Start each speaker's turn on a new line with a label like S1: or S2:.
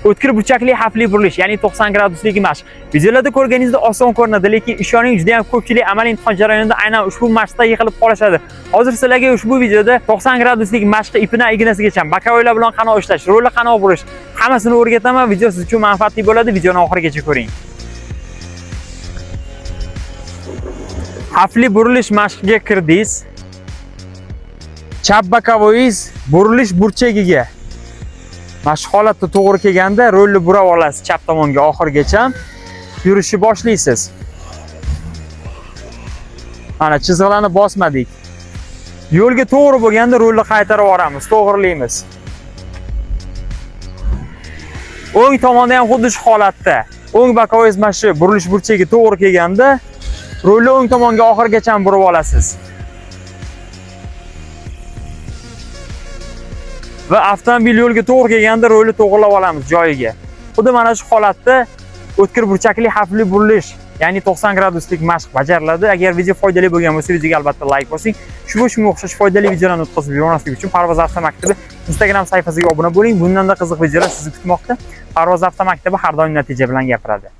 S1: O'tkir burchakli xavfli burilish, ya'ni 90 graduslik mashq. Videolarda ko'rganingizda oson ko'rinadi, lekin ishoning juda ham ko'pchilik amaliy imtihon jarayonida aynan ushbu mashqda yiqilib qolishadi. Hozir sizlarga ushbu videoda 90 graduslik mashqni ipidan ignasigacha bakavoylar bilan qanday ishlash, rolni qanday burish, hammasini o'rgataman. Video siz uchun manfaatli bo'ladi. Videoni oxirigacha ko'ring. Xavfli burilish mashqiga kirdingiz. Chap bakavoyingiz burilish burchagiga mashq holatda to'g'ri kelganda rolni burab olasiz chap tomonga oxirigacha yurishni boshlaysiz. Mana chiziqlarni bosmadik. Yo'lga to'g'ri bo'lganda rolni qaytarib yuboramiz, to'g'rilaymiz. O'ng tomonda ham xuddi shu holatda. O'ng bakavoyingiz mana shu burilish burchagiga to'g'ri kelganda rolni o'ng tomonga oxirigacha burib olasiz. Va avtomobil yo'lga to'g'ri kelganda rolni to'g'rilab olamiz joyiga. Xuddi mana shu holatda o'tkir burchakli xavfli burilish, ya'ni 90 graduslik mashq bajariladi. Agar video foydali bo'lgan bo'lsa, videoga albatta like bosing. Shunga o'xshash foydali videolarni o'tkazib yurmaslik uchun Parvoz avtomaktabi Instagram sayfasiga obuna bo'ling. Bundan da qiziq videolar sizni kutmoqda. Parvoz avtomaktabi har doim natija bilan gapiradi.